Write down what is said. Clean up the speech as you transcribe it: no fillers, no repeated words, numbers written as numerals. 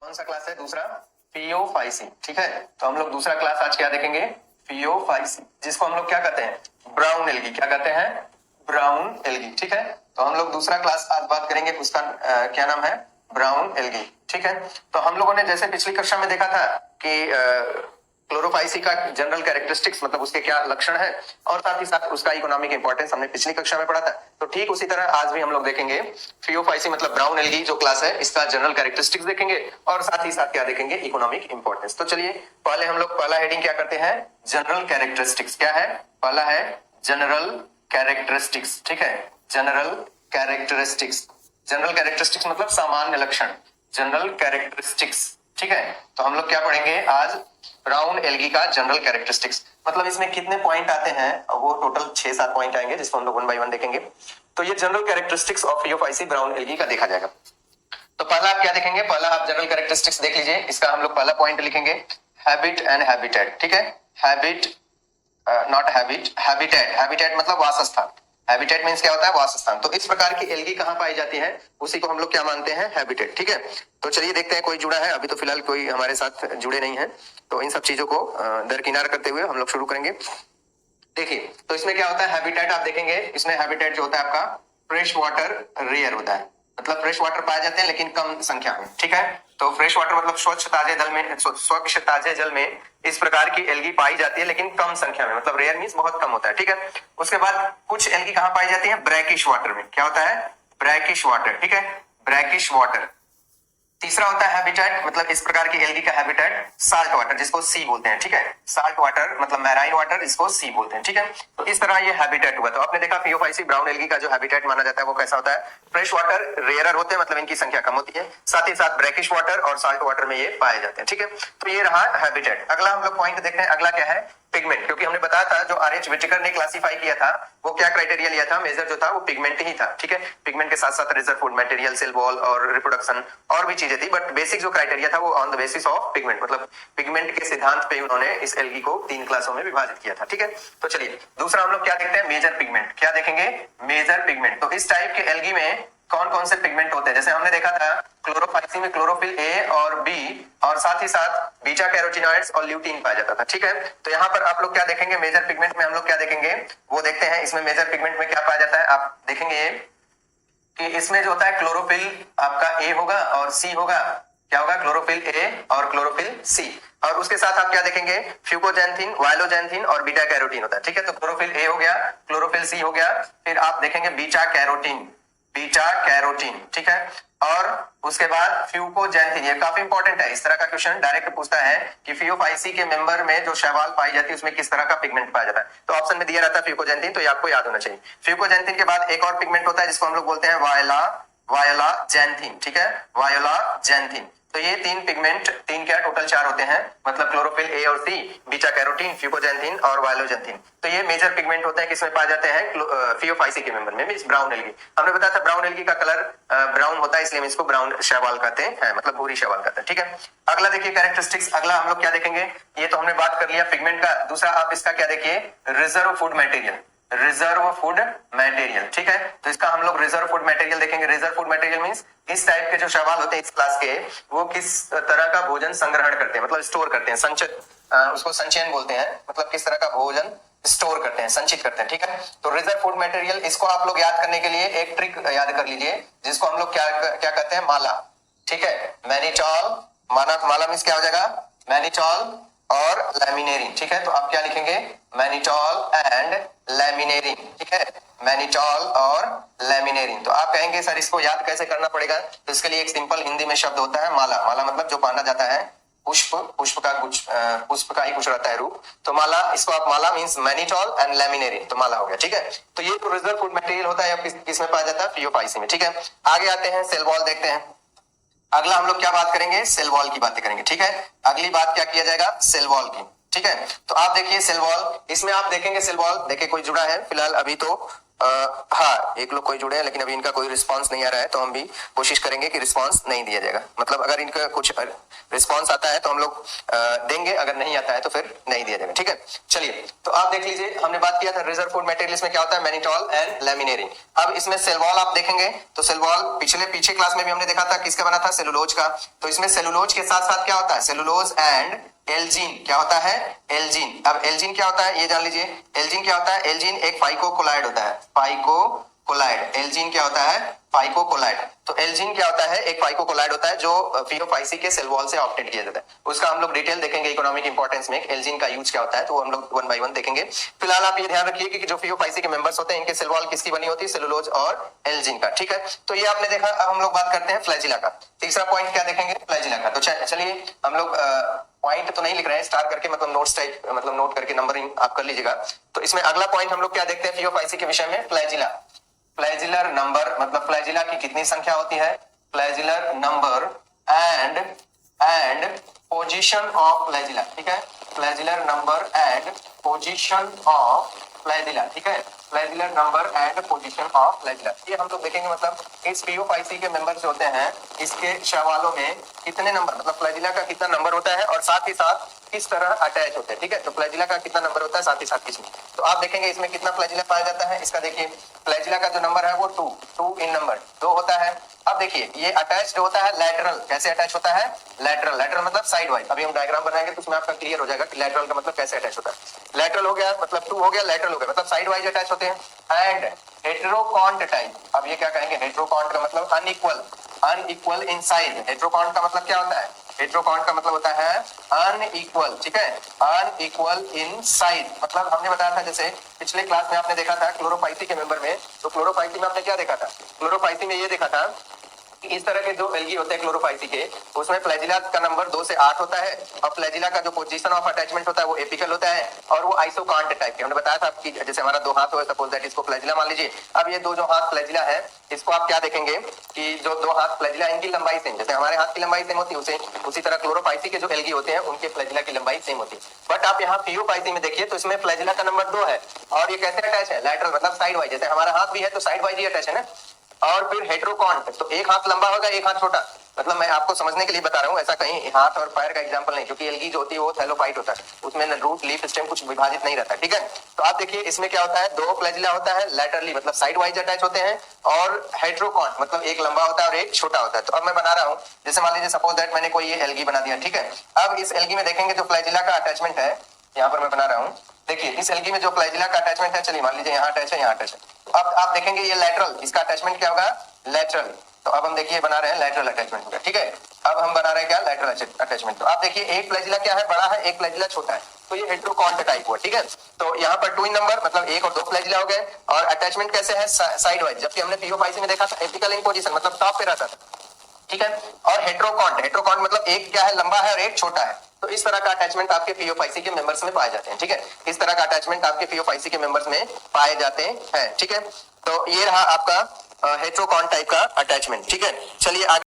कौन सा क्लास है दूसरा? फियोफाइसी। ठीक है, तो हम लोग दूसरा क्लास आज क्या देखेंगे? फियोफाइसी, जिसको हम लोग क्या कहते हैं? Brown algae. क्या कहते हैं? Brown algae. ठीक है, तो हम लोग दूसरा क्लास आज बात करेंगे, उसका क्या नाम है? Brown algae. ठीक है, तो हम लोगों ने जैसे पिछली कक्षा में देखा था कि क्लोरोफाइसी का जनरल कैरेक्टरिस्टिक्स मतलब उसके क्या लक्षण है और साथ ही साथ उसका इकोनॉमिक इंपॉर्टेंस हमने पिछली कक्षा में पढ़ा था। तो ठीक उसी तरह आज भी हम लोग देखेंगे फियोफाइसी मतलब ब्राउन एल्गी जो क्लास है, इसका जनरल कैरेक्टरिस्टिक्स देखेंगे और साथ ही साथ क्या देखेंगे? Economic importance. तो चलिए पहले हम लोग पहला हेडिंग क्या करते हैं? General characteristics. क्या है? पहला है जनरल कैरेक्टरिस्टिक्स। ठीक है, जनरल कैरेक्टरिस्टिक्स। जनरल कैरेक्टरिस्टिक्स मतलब सामान्य लक्षण, जनरल कैरेक्टरिस्टिक्स। ठीक है, तो हम लोग क्या पढ़ेंगे आज? ब्राउन एल्गी का जनरल कैरेक्टरिस्टिक्स। मतलब इसमें कितने पॉइंट आते हैं? वो टोटल 6-7 पॉइंट आएंगे जिसको हम लोग 1 बाय 1 देखेंगे। तो ये general characteristics of Phaeophyceae brown algae का देखा जाएगा। तो पहला आप क्या देखेंगे? पहला आप जनरल कैरेक्टरिस्टिक्स देख लीजिए। इसका हम लोग पहला पॉइंट लिखेंगे हैबिट एंड हैबिटेट। ठीक है, habit not habit, habitat. Habitat मतलब वासस्थान। हैबिटेट मींस क्या होता है? वासस्थान। तो इस प्रकार की एल्गी कहां पाई जाती है? उसी को हम लोग क्या मानते हैं? हैबिटेट। ठीक है, तो चलिए देखते हैं कोई जुड़ा है। अभी तो फिलहाल कोई हमारे साथ जुड़े नहीं है, तो इन सब चीजों को दरकिनार करते हुए हम लोग शुरू करेंगे। देखिए, तो इसमें क्या होता है? हैबिटेट आप देखेंगे, इसमें हैबिटेट जो होता है आपका फ्रेश वाटर रेयर होता है। मतलब फ्रेश वाटर पाए जाते हैं लेकिन कम संख्या में। ठीक है, तो फ्रेश वाटर मतलब स्वच्छ ताजे जल में, स्वच्छ ताजे जल में इस प्रकार की एल्गी पाई जाती है लेकिन कम संख्या में। मतलब रेयर मींस बहुत कम होता है। ठीक है, उसके बाद कुछ एल्गी कहां पाई जाती है? ब्रैकिश वाटर में। क्या होता है? Brackish water. ठीक है, ब्रैकिश वाटर। तीसरा होता है हैबिटेट, मतलब इस प्रकार की एल्गी का हैबिटेट साल्ट वाटर, जिसको सी बोलते हैं। ठीक है, साल्ट वाटर मतलब मैराइन वाटर, इसको सी बोलते हैं। ठीक है, तो इस तरह ये हैबिटेट हुआ। तो आपने देखा फियोफाइसी ब्राउन एल्गी का जो हैबिटेट माना जाता है वो कैसा होता है? फ्रेश वाटर रेयरर होते हैं, मतलब इनकी संख्या कम होती है, साथ ही साथ ब्रैकिश वाटर और साल्ट वाटर में ये पाए जाते हैं। ठीक है, तो ये रहा हैबिटेट। अगला हम लोग पॉइंट देखते हैं, अगला क्या है? पिगमेंट। क्योंकि हमने बताया था जो आर एच विटेकर ने क्लासिफाई किया था वो क्या क्राइटेरिया लिया था? मेजर जो था वो पिगमेंट ही था। ठीक है, पिगमेंट के साथ साथ reserve food material, cell wall और रिप्रोडक्शन और भी चीजें थी, बट बेसिक जो क्राइटेरिया था वो on the basis of pigment, मतलब पिगमेंट के सिद्धांत पे उन्होंने इस एल्गी को 3 क्लासों में विभाजित किया था। ठीक है, तो चलिए दूसरा हम लोग क्या देखते हैं? Major pigment. क्या देखेंगे? Major pigment. तो इस टाइप के एल्गी में कौन कौन से पिगमेंट होते हैं? जैसे हमने देखा था क्लोरोफाइसी में क्लोरोफिल ए और बी और साथ ही साथ बीटा कैरोटीनॉइड्स और ल्यूटीन पाया जाता था। ठीक है, तो यहाँ पर आप लोग क्या देखेंगे? मेजर पिगमेंट में हम लोग क्या देखेंगे वो देखते हैं। इसमें मेजर पिगमेंट में क्या पाया जाता है आप देखेंगे कि इसमें जो होता है क्लोरोफिल आपका ए होगा और सी होगा। क्या होगा? क्लोरोफिल ए और क्लोरोफिल सी। और उसके साथ आप क्या देखेंगे? फ्यूकोजैंथिन, वायलोजैंथिन और बीटा कैरोटीन होता है। ठीक है, तो क्लोरोफिल ए हो गया, क्लोरोफिल सी हो गया, फिर आप देखेंगे बीटा कैरोटीन, बीटा कैरोटीन। ठीक है, और उसके बाद फ्यूकोजैंथिन। ये काफी इंपॉर्टेंट है, इस तरह का क्वेश्चन डायरेक्ट पूछता है कि फियोफाइसी के मेंबर में जो शैवाल पाई जाती है उसमें किस तरह का पिगमेंट पाया जाता है। तो ऑप्शन में दिया रहता है फ्यूकोजैंथिन, तो ये आपको याद होना चाहिए। फ्यूकोजैंथिन के बाद एक और पिगमेंट होता है जिसको हम लोग बोलते हैं वायला जैंथिन। ठीक है, वायला जैंथिन। तो ये 3 पिगमेंट, 3 क्या टोटल 4 होते हैं, मतलब क्लोरोफिल ए और सी, बीटा कैरोटीन, फ्यूकोजैंथिन और वायलोजैंथिन। तो ये मेजर पिगमेंट होते हैं, किसमें पाए जाते हैं? फियोफाइसी के मेंबर में, मींस ब्राउन एल्गी। हमने बताया था ब्राउन एल्गी का कलर ब्राउन होता है, इसलिए हम इसको ब्राउन शैवाल कहते हैं, मतलब भूरी शैवाल कहते हैं। ठीक है, अगला देखिए कैरेक्टरिस्टिक्स। अगला हम लोग क्या देखेंगे? ये तो हमने बात कर लिया पिगमेंट का। दूसरा आप इसका क्या देखिए? Reserve food material, reserve food material. ठीक है, तो इसका हम लोग रिजर्व फूड मटेरियल देखेंगे। रिजर्व फूड मटेरियल मींस इस टाइप के जो शैवाल होते हैं इस क्लास के, वो किस तरह का भोजन संग्रहण करते हैं, मतलब स्टोर करते हैं, संचित, उसको संचयन बोलते हैं, मतलब किस तरह का भोजन स्टोर करते हैं, संचित करते हैं। ठीक है, तो रिजर्व फूड मटेरियल, इसको आप लोग याद करने के लिए एक ट्रिक याद कर लीजिए, जिसको हम लोग क्या क्या कहते हैं? माला। ठीक है, मैनिटॉल, माला मींस क्या हो जाएगा? मैनिटॉल और लैमिनेरिन। ठीक है, तो आप क्या लिखेंगे? Mannitol and लैमिनेरिन। ठीक है, मैनिटॉल और लैमिनेरिन। तो आप कहेंगे सर इसको याद कैसे करना पड़ेगा? तो इसके लिए एक सिंपल हिंदी में शब्द होता है माला। माला मतलब जो पहना जाता है पुष्प, पुष्प का कुछ पुष्प का ही कुछ रहता है रूप। तो माला, इसको आप माला मींस मैनिटॉल एंड लैमिनेरिन, तो माला हो गया। ठीक है, तो ये तो रिजर्व फूड मटेरियल होता है, किस में पाया जाता है? फियोफाइसी में। ठीक है, आगे आते हैं सेल वॉल देखते हैं। अगला हम लोग क्या बात करेंगे? सेल वॉल की बातें करेंगे। ठीक है, अगली बात क्या किया जाएगा? सेल वॉल की। ठीक है, तो आप देखिए सेल वॉल, इसमें आप देखेंगे सेल वॉल, देखिए कोई जुड़ा है फिलहाल अभी तो हाँ, एक लोग कोई जुड़े हैं लेकिन अभी इनका कोई रिस्पांस नहीं आ रहा है, तो हम भी कोशिश करेंगे कि रिस्पांस नहीं दिया जाएगा। मतलब अगर इनका कुछ रिस्पांस आता है तो हम लोग देंगे, अगर नहीं आता है तो फिर नहीं दिया जाएगा। ठीक है, चलिए तो आप देख लीजिए, हमने बात किया था रिजर्व फूड मटेरियल्स में क्या होता है, मैनिटोल एंड लैमिनेरिन। अब इसमें सेल वॉल आप देखेंगे तो सेल वॉल पीछे क्लास में भी हमने देखा था किसका बना था, सेलुलोज का। तो इसमें सेलुलोज के साथ साथ क्या होता है, सेलुलोज एंड एल्जीन। क्या होता है, एल्जीन। अब एल्जीन क्या होता है ये जान लीजिए। एल्जीन क्या होता है, एल्जीन एक फाइकोकोलाइड होता है, फाइकोकोलाइड। एल्जीन क्या होता है, फाइकोकोलाइड। तो एल्जीन क्या होता है, एक फाइकोकोलाइड होता है जो PO5C के सेल वॉल से ऑप्टेट किया जाता है। उसका हम लोग डिटेल देखेंगे इकोनॉमिक इंपॉर्टेंस में, एल्जीन का यूज क्या होता है, तो वो हम लोग वन बाय वन देखेंगे। फिलहाल आप ये ध्यान रखिए कि जो PO5C के मेंबर्स होते हैं इनके सेल वॉल किसकी बनी होती है, सेलुलोज और एल्जीन का। ठीक है, तो ये आपने देखा। अब हम लोग बात करते हैं फ्लैजिला का। तीसरा पॉइंट क्या देखेंगे, फ्लैजिला का। तो चलिए हम लोग पॉइंट तो नहीं लिख रहे हैं, स्टार करके मतलब नोट्स टाइप, मतलब नोट करके नंबरिंग आप कर लीजिएगा। तो इसमें अगला पॉइंट हम लोग क्या देखते हैं PO5C के विषय में, फ्लैजिला। फ्लैजिलर नंबर मतलब फ्लैजिला की कितनी संख्या होती है, flagellar number and position of flagella. ठीक है, flagellar number and position of flagella. ठीक है, flagellar number and position of flagella, ये हम लोग देखेंगे। मतलब इस PO5C के मेंबर्स जो होते हैं इसके शवालों में कितने नंबर, मतलब फ्लैजिला का कितना नंबर होता है और साथ ही साथ किस तरह अटैच होते हैं। ठीक है, तो फ्लैजिला का कितना नंबर होता है, साथ ही साथ किसमें। तो आप देखेंगे इसमें कितना फ्लैजिला पाया जाता है। इसका देखिए फ्लैजिला का जो नंबर है वो 2 इन नंबर 2 होता है। अब देखिए ये अटैच होता है लैटरल। कैसे अटैच होता है, लैटरल। लैटरल मतलब साइड वाइज। अभी हम डायग्राम बनाएंगे तो उसमें आपका क्लियर हो जाएगा कि लैटरल का मतलब कैसे अटैच होता है। लैटरल हो गया मतलब 2 हो गया, लैटरल हो गया मतलब साइड वाइज अटैच होते हैं। एंड हेटेरोकॉन्ट टाइप, अब ये क्या कहेंगे, हेटेरोकॉन्ट का मतलब अनइक्वल इन साइज। हेटेरोकॉन्ट का मतलब क्या होता है, हेटेरोकॉन्ट का मतलब होता है अनइक्वल। ठीक है, अनइक्वल इन साइज। मतलब हमने बताया था, जैसे पिछले क्लास में आपने देखा था क्लोरोफाइसी के मेंबर में, तो क्लोरोफाइसी में आपने क्या देखा था, क्लोरोफाइसी में ये देखा था कि इस तरह के जो एल्गी होते हैं क्लोरोफाइसी के, उसमें फ्लैजिला का नंबर 2 से 8 होता है और फ्लैजिला का जो पोजीशन ऑफ अटैचमेंट होता है वो एपिकल होता है और वो आइसोकांट टाइप के। हमने बताया था कि जैसे हमारा 2 हाथ हो, सपोज दैट इसको फ्लैजिला मान लीजिए। अब ये 2 जो हाथ फ्लैजिला है, इसको आप क्या देखेंगे कि जो 2 हाथ फ्लैजिला इनकी लंबाई सेम, जैसे हमारे हाथ की लंबाई सेम होती है उसी तरह क्लोरोफाइसी के जो एल्गी होते हैं उनके फ्लैजिला की लंबाई सेम होती है। बट आप यहाँ PO5C में देखिए तो इसमें फ्लैजिला का नंबर 2 है और ये कैसे अटैच है, लैटरल मतलब साइड वाइज। जैसे हमारा हाथ भी है तो साइड वाइज ही अटैच है ना। और फिर हेटेरोकॉन्ट, तो एक हाथ लंबा होगा एक हाथ छोटा। मतलब मैं आपको समझने के लिए बता रहा हूँ, ऐसा कहीं हाथ और पैर का एग्जांपल नहीं, क्योंकि एल्गी जो होती है वो थैलोफाइट होता है, उसमें रूट लीफ स्टेम कुछ विभाजित नहीं रहता। ठीक है, तो आप देखिए इसमें क्या होता है, 2 फ्लैजिला होता है लैटरली मतलब साइड वाइज अटैच होते हैं और हेटेरोकॉन्ट मतलब एक लंबा होता है और एक छोटा होता है। तो अब मैं बना रहा हूँ, जैसे मान लीजिए सपोज दैट मैंने कोई ये एल्गी बना दिया। ठीक है, अब इस एल्गी में देखेंगे जो फ्लैजिला का अटैचमेंट है, यहाँ पर मैं बना रहा हूँ। देखिए इस एल्गी में जो फ्लैजिला का अटैचमेंट है, चलिए मान लीजिए यहाँ अटैच है, यहाँ अटैच है। तो अब आप देखेंगे ये लैटरल, इसका अटैचमेंट क्या होगा, लैटरल। तो अब हम देखिए बना रहे हैं लैटरल अटैचमेंट होगा। ठीक है, अब हम बना रहे हैं क्या, लैटरल अटैचमेंट। तो आप देखिए एक फ्लैजिला क्या है, बड़ा है, एक फ्लैजिला छोटा है, तो ये हेटेरोकॉन्ट टाइप हुआ। ठीक है, तो यहाँ पर 2 इन नंबर मतलब 1 और 2 फ्लैजिला हो गए और अटैचमेंट कैसे है, साइड वाइज। जबकि हमने PO5C में देखा था एपिकल इन पोजीशन मतलब टॉप पे रहता था। ठीक है, और हेटेरोकॉन्ट मतलब एक क्या है, लंबा है और एक छोटा है। तो इस तरह का अटैचमेंट आपके PO5C के मेंबर्स में पाए जाते हैं। ठीक है, इस तरह का अटैचमेंट आपके PO5C के मेंबर्स में पाए जाते हैं। ठीक है, तो ये रहा आपका हेटेरोकॉन्ट टाइप का अटैचमेंट। ठीक है, चलिए आगे